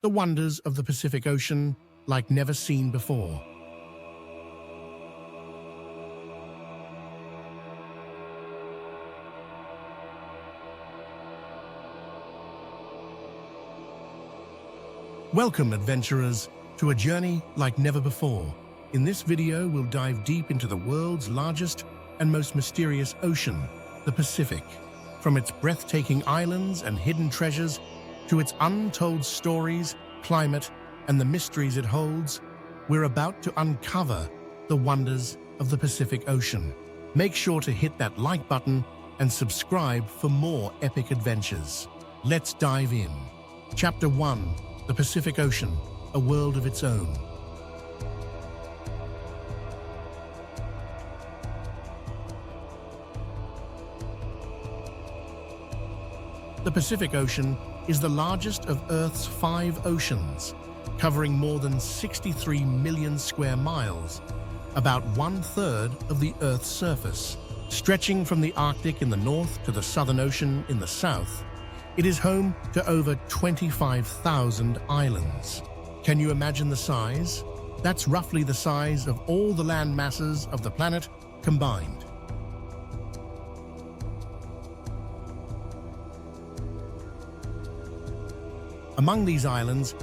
the wonders of the Pacific Ocean like never seen before. Welcome, adventurers, to a journey like never before. In this video, we'll dive deep into the world's largest and most mysterious ocean, the Pacific. From its breathtaking islands and hidden treasures to its untold stories, climate, and the mysteries it holds, we're about to uncover the wonders of the Pacific Ocean. Make sure to hit that like button and subscribe for more epic adventures. Let's dive in. Chapter 1. The Pacific Ocean, a world of its own. The Pacific Ocean is the largest of Earth's 5 oceans, covering more than 63 million square miles, about 1/3 of the Earth's surface. Stretching from the Arctic in the north to the Southern Ocean in the south, it is home to over 25,000 islands. Can you imagine the size? That's roughly the size of all the land masses of the planet combined. Among these islands,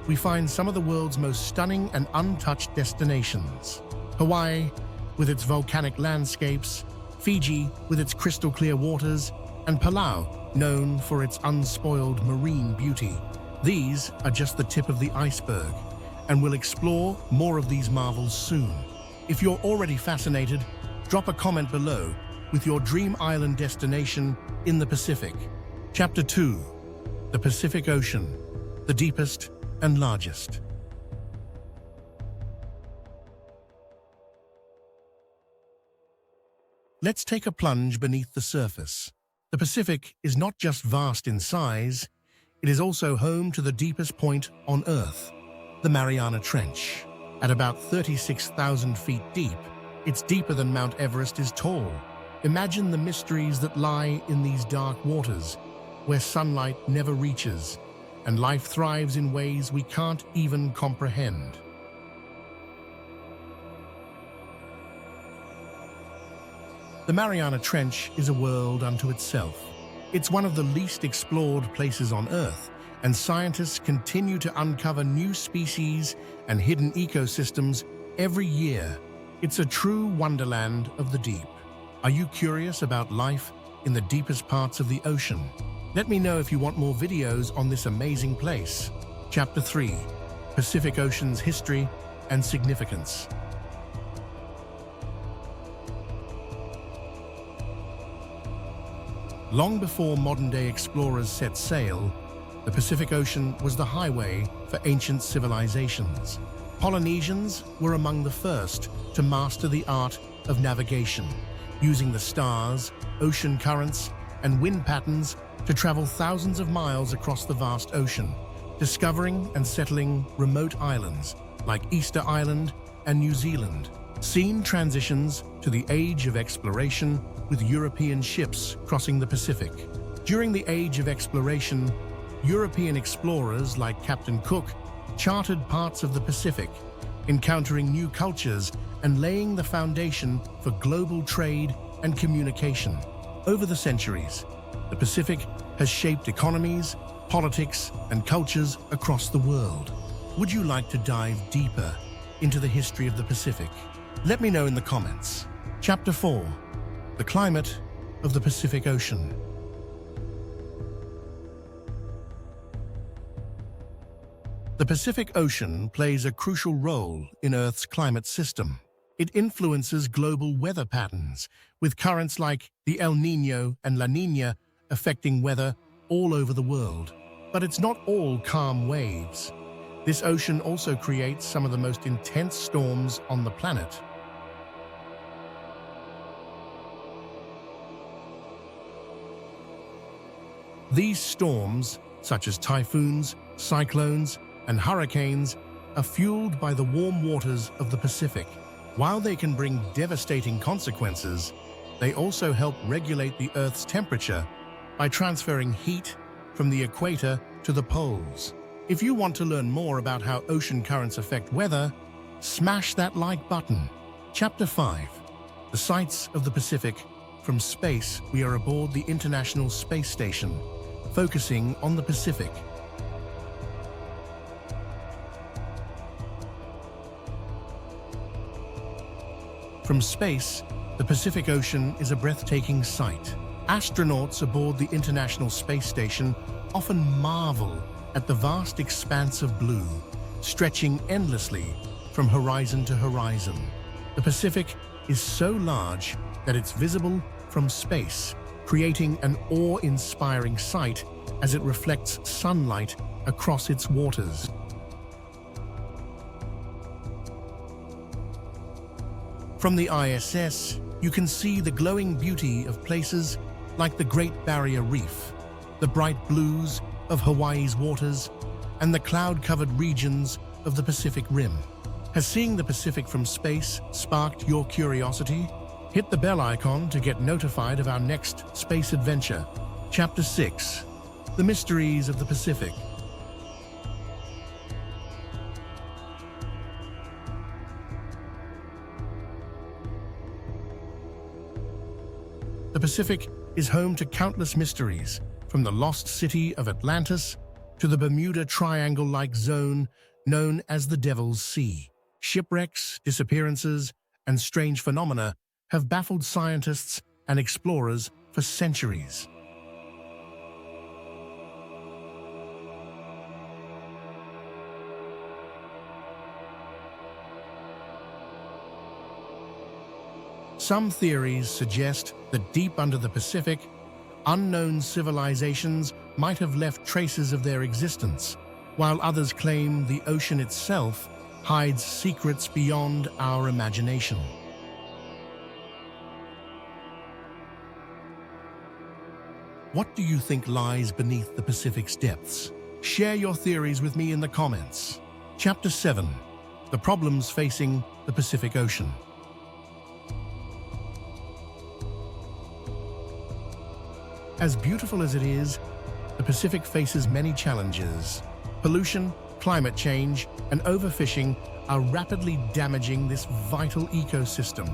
we find some of the world's most stunning and untouched destinations. Hawaii, with its volcanic landscapes, Fiji, with its crystal-clear waters, and Palau, known for its unspoiled marine beauty. These are just the tip of the iceberg, and we'll explore more of these marvels soon. If you're already fascinated, drop a comment below with your dream island destination in the Pacific. Chapter 2. The Pacific Ocean, the deepest and largest. Let's take a plunge beneath the surface. The Pacific is not just vast in size, it is also home to the deepest point on Earth, the Mariana Trench. At about 36,000 feet deep, it's deeper than Mount Everest is tall. Imagine the mysteries that lie in these dark waters, where sunlight never reaches, and life thrives in ways we can't even comprehend. The Mariana Trench is a world unto itself. It's one of the least explored places on Earth, and scientists continue to uncover new species and hidden ecosystems every year. It's a true wonderland of the deep. Are you curious about life in the deepest parts of the ocean? Let me know if you want more videos on this amazing place. Chapter 3. Pacific Ocean's History and Significance. Long before modern-day explorers set sail, the Pacific Ocean was the highway for ancient civilizations. Polynesians were among the first to master the art of navigation, using the stars, ocean currents, and wind patterns to travel thousands of miles across the vast ocean, discovering and settling remote islands like Easter Island and New Zealand. Scene transitions to the age of exploration with European ships crossing the Pacific. During the age of exploration, European explorers like Captain Cook charted parts of the Pacific, encountering new cultures and laying the foundation for global trade and communication. Over the centuries, the Pacific has shaped economies, politics, and cultures across the world. Would you like to dive deeper into the history of the Pacific? Let me know in the comments. Chapter 4. The Climate of the Pacific Ocean. The Pacific Ocean plays a crucial role in Earth's climate system. It influences global weather patterns, with currents like the El Niño and La Niña affecting weather all over the world. But it's not all calm waves. This ocean also creates some of the most intense storms on the planet. These storms, such as typhoons, cyclones, and hurricanes, are fueled by the warm waters of the Pacific. While they can bring devastating consequences, they also help regulate the Earth's temperature by transferring heat from the equator to the poles. If you want to learn more about how ocean currents affect weather, smash that like button. Chapter 5. The Sights of the Pacific. From space, we are aboard the International Space Station, focusing on the Pacific. From space, the Pacific Ocean is a breathtaking sight. Astronauts aboard the International Space Station often marvel at the vast expanse of blue, stretching endlessly from horizon to horizon. The Pacific is so large that it's visible from space, creating an awe-inspiring sight as it reflects sunlight across its waters. From the ISS, you can see the glowing beauty of places like the Great Barrier Reef, the bright blues of Hawaii's waters, and the cloud-covered regions of the Pacific Rim. Has seeing the Pacific from space sparked your curiosity? Hit the bell icon to get notified of our next space adventure. Chapter 6. The Mysteries of the Pacific. The Pacific is home to countless mysteries, from the lost city of Atlantis to the Bermuda Triangle-like zone known as the Devil's Sea. Shipwrecks, disappearances, and strange phenomena have baffled scientists and explorers for centuries. Some theories suggest that deep under the Pacific, unknown civilizations might have left traces of their existence, while others claim the ocean itself hides secrets beyond our imagination. What do you think lies beneath the Pacific's depths? Share your theories with me in the comments. Chapter 7. The Problems Facing the Pacific Ocean. As beautiful as it is, the Pacific faces many challenges. Pollution, climate change, and overfishing are rapidly damaging this vital ecosystem.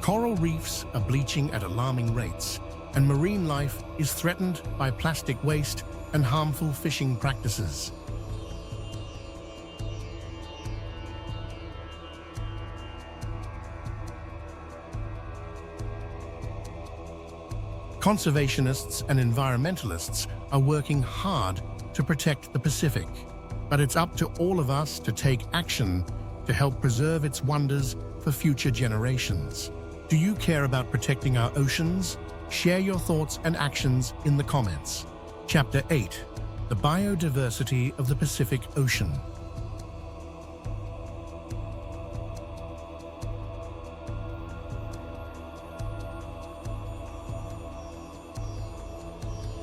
Coral reefs are bleaching at alarming rates, and marine life is threatened by plastic waste and harmful fishing practices. Conservationists and environmentalists are working hard to protect the Pacific, but it's up to all of us to take action to help preserve its wonders for future generations. Do you care about protecting our oceans? Share your thoughts and actions in the comments. Chapter 8. The Biodiversity of the Pacific Ocean.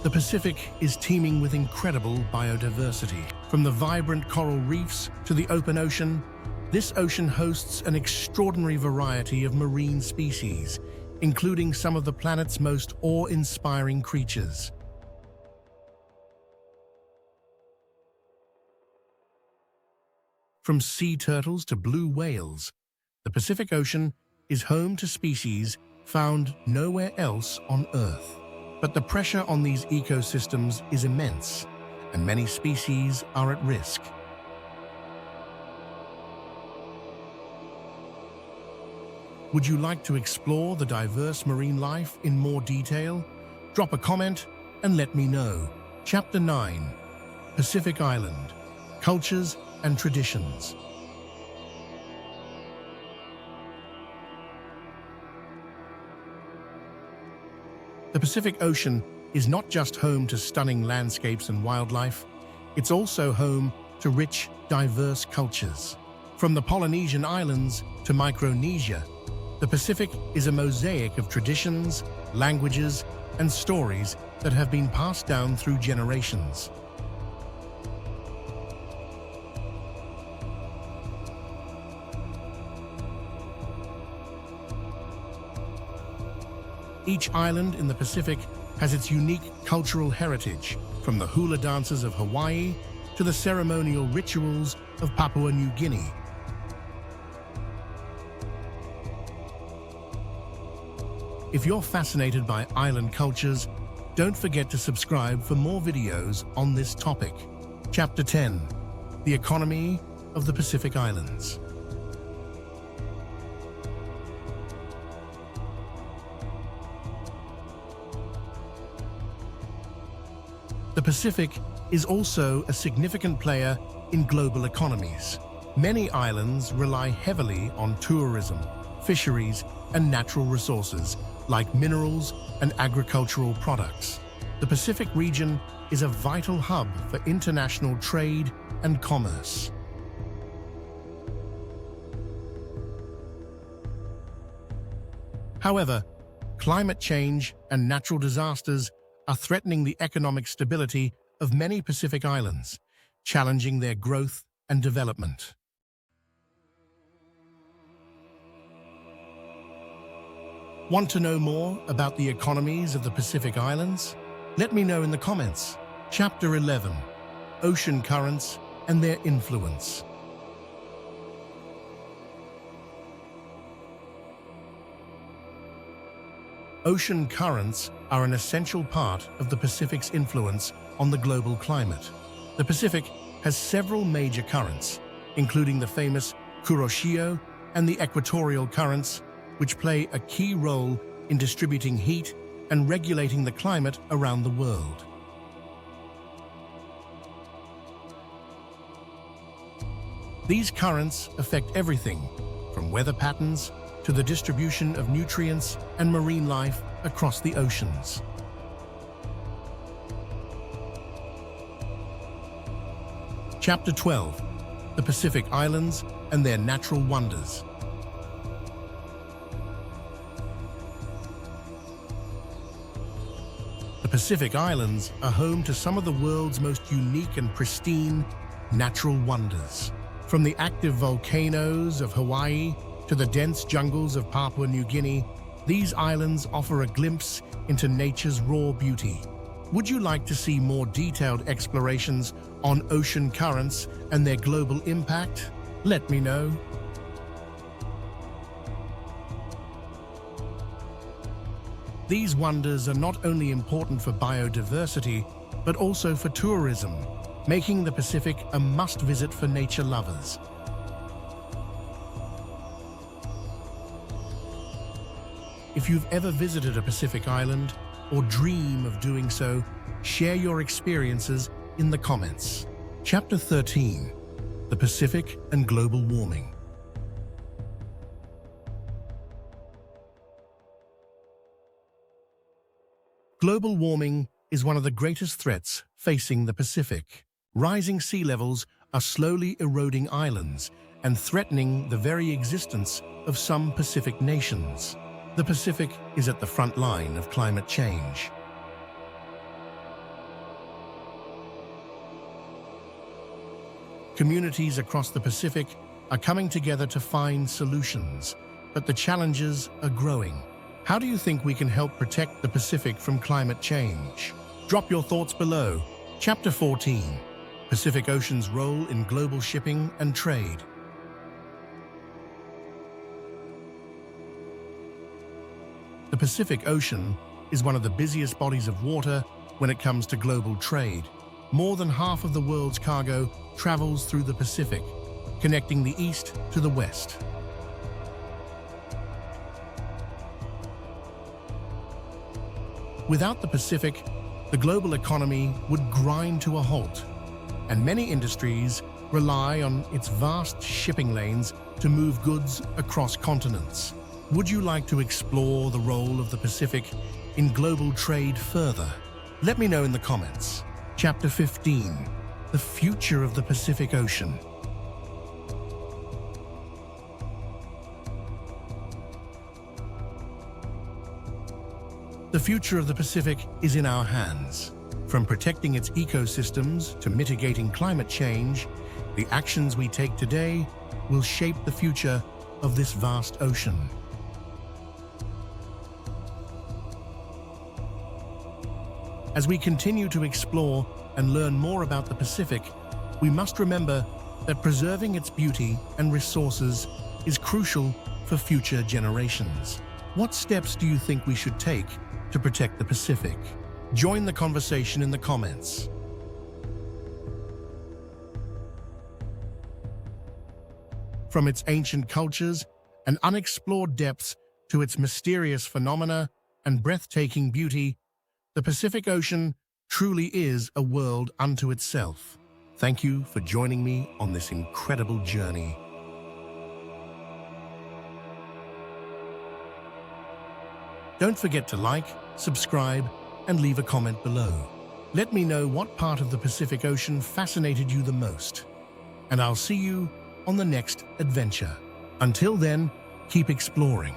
The Pacific is teeming with incredible biodiversity. From the vibrant coral reefs to the open ocean, this ocean hosts an extraordinary variety of marine species, including some of the planet's most awe-inspiring creatures. From sea turtles to blue whales, the Pacific Ocean is home to species found nowhere else on Earth. But the pressure on these ecosystems is immense, and many species are at risk. Would you like to explore the diverse marine life in more detail? Drop a comment and let me know. Chapter 9. Pacific Island. Cultures and Traditions. The Pacific Ocean is not just home to stunning landscapes and wildlife, it's also home to rich, diverse cultures. From the Polynesian Islands to Micronesia, the Pacific is a mosaic of traditions, languages, and stories that have been passed down through generations. Each island in the Pacific has its unique cultural heritage, from the hula dances of Hawaii to the ceremonial rituals of Papua New Guinea. If you're fascinated by island cultures, don't forget to subscribe for more videos on this topic. Chapter 10: The Economy of the Pacific Islands. The Pacific is also a significant player in global economies. Many islands rely heavily on tourism, fisheries, and natural resources like minerals and agricultural products. The Pacific region is a vital hub for international trade and commerce. However, climate change and natural disasters are threatening the economic stability of many Pacific islands, challenging their growth and development. Want to know more about the economies of the Pacific Islands? Let me know in the comments. Chapter 11: Ocean Currents and Their Influence. Ocean currents are an essential part of the Pacific's influence on the global climate. The Pacific has several major currents, including the famous Kuroshio and the equatorial currents, which play a key role in distributing heat and regulating the climate around the world. These currents affect everything from weather patterns to the distribution of nutrients and marine life across the oceans. Chapter 12: The Pacific Islands and Their Natural Wonders. The Pacific Islands are home to some of the world's most unique and pristine natural wonders. From the active volcanoes of Hawaii to the dense jungles of Papua New Guinea, these islands offer a glimpse into nature's raw beauty. Would you like to see more detailed explorations on ocean currents and their global impact? Let me know. These wonders are not only important for biodiversity, but also for tourism, making the Pacific a must-visit for nature lovers. If you've ever visited a Pacific island or dream of doing so, share your experiences in the comments. Chapter 13: The Pacific and Global Warming. Global warming is one of the greatest threats facing the Pacific. Rising sea levels are slowly eroding islands and threatening the very existence of some Pacific nations. The Pacific is at the front line of climate change. Communities across the Pacific are coming together to find solutions, but the challenges are growing. How do you think we can help protect the Pacific from climate change? Drop your thoughts below. Chapter 14: Pacific Ocean's Role in Global Shipping and Trade. The Pacific Ocean is one of the busiest bodies of water when it comes to global trade. More than half of the world's cargo travels through the Pacific, connecting the East to the West. Without the Pacific, the global economy would grind to a halt, and many industries rely on its vast shipping lanes to move goods across continents. Would you like to explore the role of the Pacific in global trade further? Let me know in the comments. Chapter 15: The Future of the Pacific Ocean. The future of the Pacific is in our hands. From protecting its ecosystems to mitigating climate change, the actions we take today will shape the future of this vast ocean. As we continue to explore and learn more about the Pacific, we must remember that preserving its beauty and resources is crucial for future generations. What steps do you think we should take to protect the Pacific? Join the conversation in the comments. From its ancient cultures and unexplored depths to its mysterious phenomena and breathtaking beauty, the Pacific Ocean truly is a world unto itself. Thank you for joining me on this incredible journey. Don't forget to like, subscribe, and leave a comment below. Let me know what part of the Pacific Ocean fascinated you the most. And I'll see you on the next adventure. Until then, keep exploring.